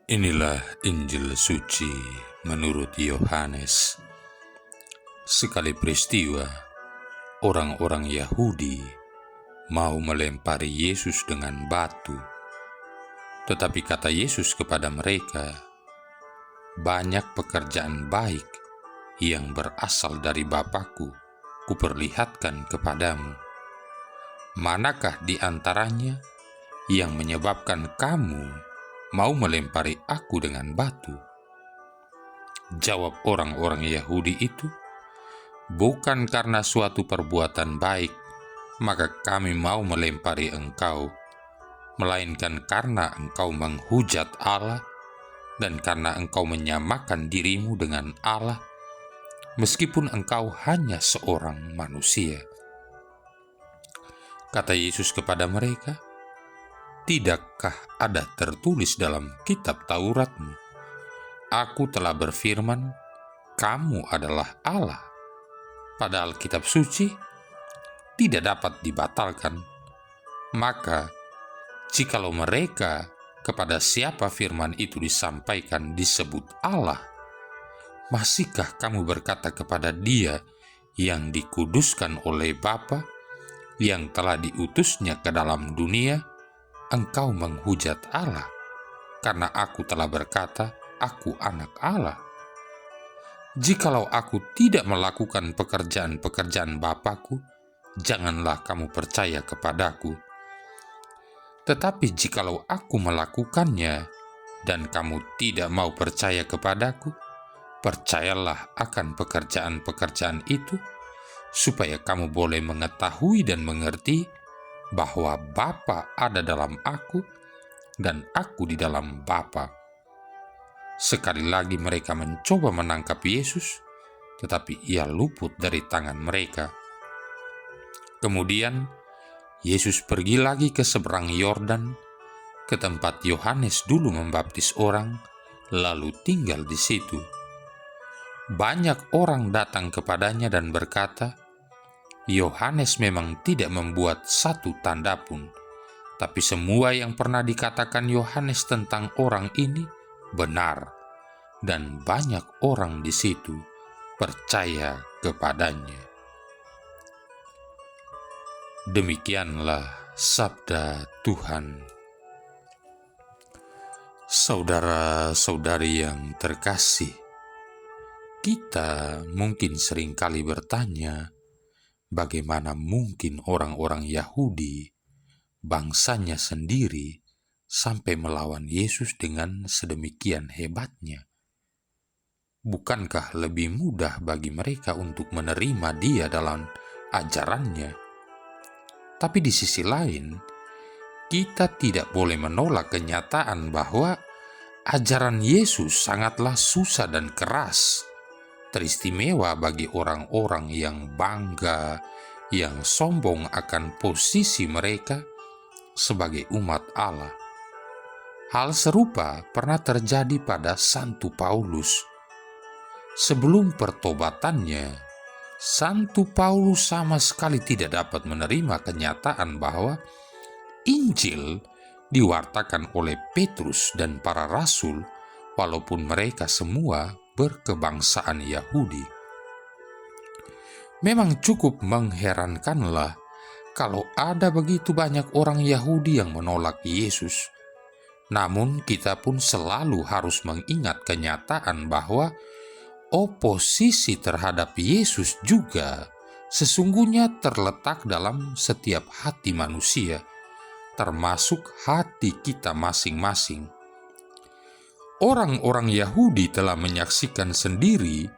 Inilah Injil suci menurut Yohanes. Sekali peristiwa, orang-orang Yahudi mau melempari Yesus dengan batu. Tetapi kata Yesus kepada mereka, "Banyak pekerjaan baik yang berasal dari Bapa-Ku kuperlihatkan kepadamu. Manakah di antaranya yang menyebabkan kamu mau melempari aku dengan batu?" Jawab orang-orang Yahudi itu, "Bukan karena suatu perbuatan baik, maka kami mau melempari engkau, melainkan karena engkau menghujat Allah dan karena engkau menyamakan dirimu dengan Allah, meskipun engkau hanya seorang manusia." Kata Yesus kepada mereka, "Tidakkah ada tertulis dalam kitab Tauratmu, Aku telah berfirman, kamu adalah Allah?" Padahal kitab suci tidak dapat dibatalkan. Maka, jikalau mereka kepada siapa firman itu disampaikan disebut Allah, masihkah kamu berkata kepada Dia yang dikuduskan oleh Bapa, yang telah diutusnya ke dalam dunia, engkau menghujat Allah, karena aku telah berkata, aku anak Allah? Jikalau aku tidak melakukan pekerjaan-pekerjaan Bapa-Ku, janganlah kamu percaya kepadaku. Tetapi jikalau aku melakukannya, dan kamu tidak mau percaya kepadaku, percayalah akan pekerjaan-pekerjaan itu, supaya kamu boleh mengetahui dan mengerti bahwa Bapa ada dalam aku, dan aku di dalam Bapa. Sekali lagi mereka mencoba menangkap Yesus, tetapi ia luput dari tangan mereka. Kemudian Yesus pergi lagi ke seberang Yordan, ke tempat Yohanes dulu membaptis orang, lalu tinggal di situ. Banyak orang datang kepadanya dan berkata, "Yohanes memang tidak membuat satu tanda pun, tapi semua yang pernah dikatakan Yohanes tentang orang ini benar, dan banyak orang di situ percaya kepadanya." Demikianlah sabda Tuhan. Saudara-saudari yang terkasih, kita mungkin seringkali bertanya, bagaimana mungkin orang-orang Yahudi, bangsanya sendiri, sampai melawan Yesus dengan sedemikian hebatnya? Bukankah lebih mudah bagi mereka untuk menerima Dia dalam ajarannya? Tapi di sisi lain, kita tidak boleh menolak kenyataan bahwa ajaran Yesus sangatlah susah dan keras, teristimewa bagi orang-orang yang bangga, yang sombong akan posisi mereka sebagai umat Allah. Hal serupa pernah terjadi pada Santo Paulus. Sebelum pertobatannya, Santo Paulus sama sekali tidak dapat menerima kenyataan bahwa Injil diwartakan oleh Petrus dan para rasul, walaupun mereka semua berkebangsaan Yahudi. Memang cukup mengherankanlah kalau ada begitu banyak orang Yahudi yang menolak Yesus. Namun kita pun selalu harus mengingat kenyataan bahwa oposisi terhadap Yesus juga sesungguhnya terletak dalam setiap hati manusia, termasuk hati kita masing-masing. Orang-orang Yahudi telah menyaksikan sendiri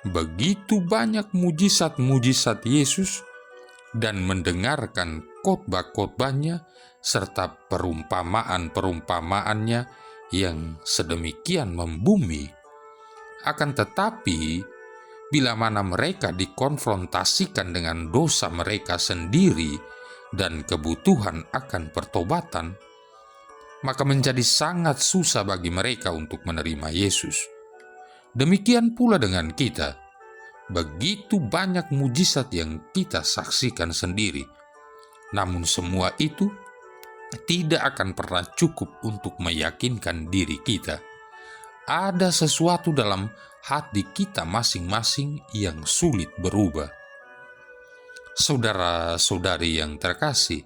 begitu banyak mujizat-mujizat Yesus dan mendengarkan khotbah-khotbahnya serta perumpamaan-perumpamaannya yang sedemikian membumi. Akan tetapi, bila mana mereka dikonfrontasikan dengan dosa mereka sendiri dan kebutuhan akan pertobatan, maka menjadi sangat susah bagi mereka untuk menerima Yesus. Demikian pula dengan kita. Begitu banyak mujizat yang kita saksikan sendiri, namun semua itu tidak akan pernah cukup untuk meyakinkan diri kita ada sesuatu dalam hati kita masing-masing yang sulit berubah. Saudara-saudari yang terkasih,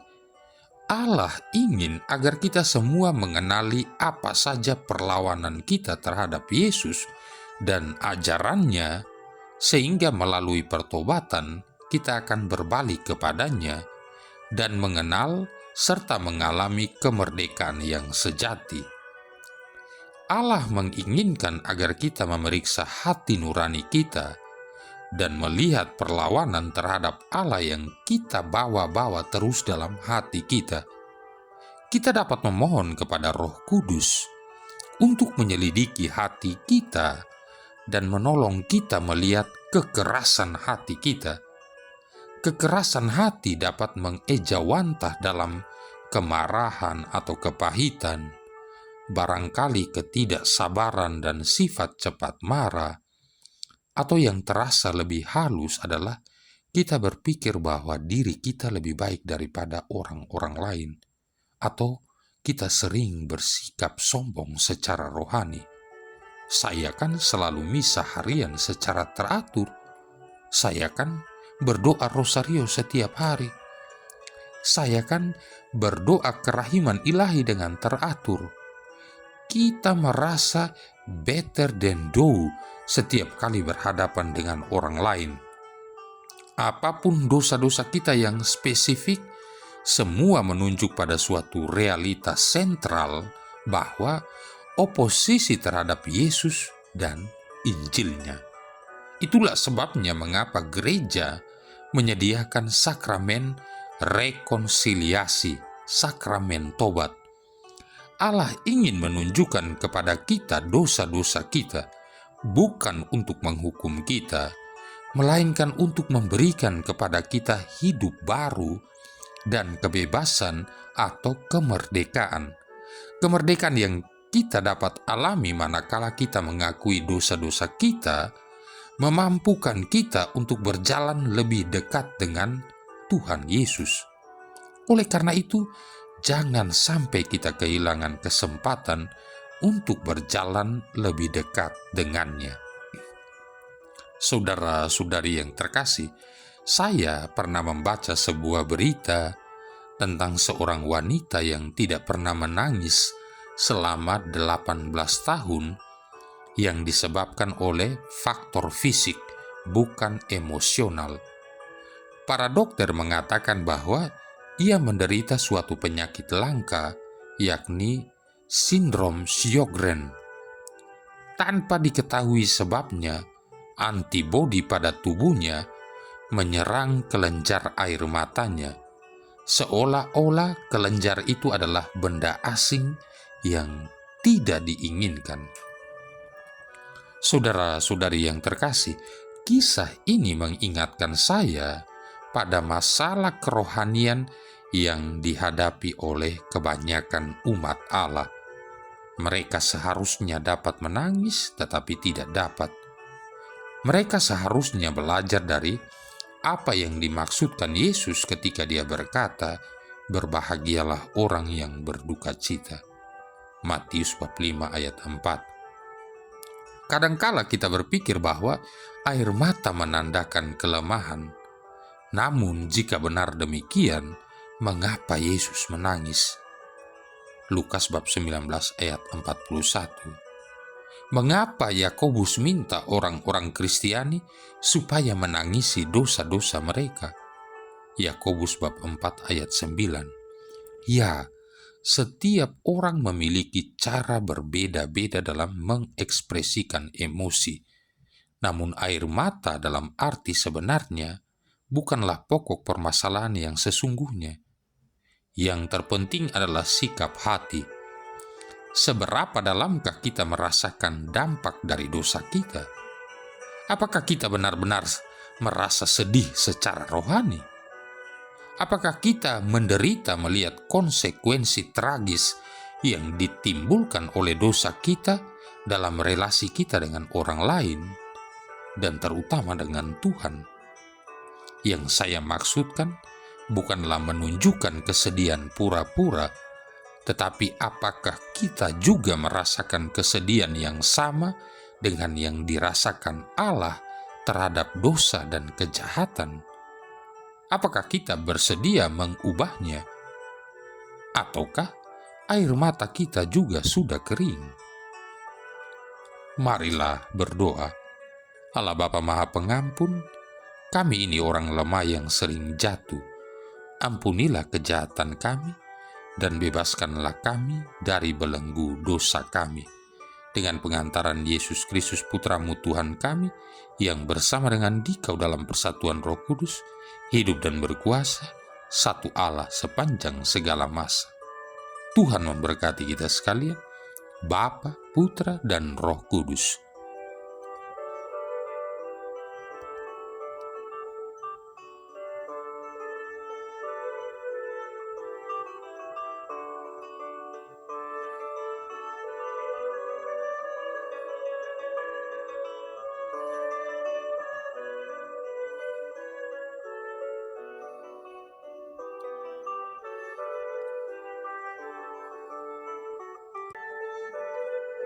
Allah ingin agar kita semua mengenali apa saja perlawanan kita terhadap Yesus dan ajarannya, sehingga melalui pertobatan kita akan berbalik kepadanya dan mengenal serta mengalami kemerdekaan yang sejati. Allah menginginkan agar kita memeriksa hati nurani kita dan melihat perlawanan terhadap Allah yang kita bawa-bawa terus dalam hati kita. Kita dapat memohon kepada Roh Kudus untuk menyelidiki hati kita dan menolong kita melihat kekerasan hati kita. Kekerasan hati dapat mengejawantah dalam kemarahan atau kepahitan, barangkali ketidaksabaran dan sifat cepat marah, atau yang terasa lebih halus adalah kita berpikir bahwa diri kita lebih baik daripada orang-orang lain, atau kita sering bersikap sombong secara rohani. Saya kan selalu misa harian secara teratur. Saya kan berdoa rosario setiap hari. Saya kan berdoa kerahiman ilahi dengan teratur. Kita merasa better than thou setiap kali berhadapan dengan orang lain. Apapun dosa-dosa kita yang spesifik, semua menunjuk pada suatu realitas sentral bahwa oposisi terhadap Yesus dan Injilnya. Itulah sebabnya mengapa gereja menyediakan sakramen rekonsiliasi, sakramen tobat. Allah ingin menunjukkan kepada kita dosa-dosa kita, bukan untuk menghukum kita, melainkan untuk memberikan kepada kita hidup baru dan kebebasan atau kemerdekaan. Kemerdekaan yang kita dapat alami manakala kita mengakui dosa-dosa kita, memampukan kita untuk berjalan lebih dekat dengan Tuhan Yesus. Oleh karena itu, jangan sampai kita kehilangan kesempatan untuk berjalan lebih dekat dengannya. Saudara-saudari yang terkasih, saya pernah membaca sebuah berita tentang seorang wanita yang tidak pernah menangis selama 18 tahun yang disebabkan oleh faktor fisik, bukan emosional. Para dokter mengatakan bahwa ia menderita suatu penyakit langka, yakni sindrom Sjögren. Tanpa diketahui sebabnya, antibodi pada tubuhnya menyerang kelenjar air matanya, seolah-olah kelenjar itu adalah benda asing yang tidak diinginkan. Saudara-saudari yang terkasih, kisah ini mengingatkan saya pada masalah kerohanian yang dihadapi oleh kebanyakan umat Allah. Mereka seharusnya dapat menangis tetapi tidak dapat. Mereka seharusnya belajar dari apa yang dimaksudkan Yesus ketika dia berkata, "Berbahagialah orang yang berduka cita." Matius bab 5 ayat 4. Kadangkala kita berpikir bahwa air mata menandakan kelemahan. Namun jika benar demikian, mengapa Yesus menangis? Lukas bab 19 ayat 41. Mengapa Yakobus minta orang-orang Kristiani supaya menangisi dosa-dosa mereka? Yakobus bab 4 ayat 9. Ya, setiap orang memiliki cara berbeda-beda dalam mengekspresikan emosi. Namun air mata dalam arti sebenarnya bukanlah pokok permasalahan yang sesungguhnya. Yang terpenting adalah sikap hati. Seberapa dalamkah kita merasakan dampak dari dosa kita? Apakah kita benar-benar merasa sedih secara rohani? Apakah kita menderita melihat konsekuensi tragis yang ditimbulkan oleh dosa kita dalam relasi kita dengan orang lain, dan terutama dengan Tuhan? Yang saya maksudkan bukanlah menunjukkan kesedihan pura-pura, Tetapi apakah kita juga merasakan kesedihan yang sama dengan yang dirasakan Allah terhadap dosa dan kejahatan? Apakah kita bersedia mengubahnya? Ataukah air mata kita juga sudah kering? Marilah berdoa. Allah Bapa Maha Pengampun, kami ini orang lemah yang sering jatuh. Ampunilah kejahatan kami, dan bebaskanlah kami dari belenggu dosa kami. Dengan pengantaran Yesus Kristus Putramu Tuhan kami, yang bersama dengan Dikau dalam persatuan Roh Kudus, hidup dan berkuasa, satu Allah sepanjang segala masa. Tuhan memberkati kita sekalian, Bapa, Putra, dan Roh Kudus.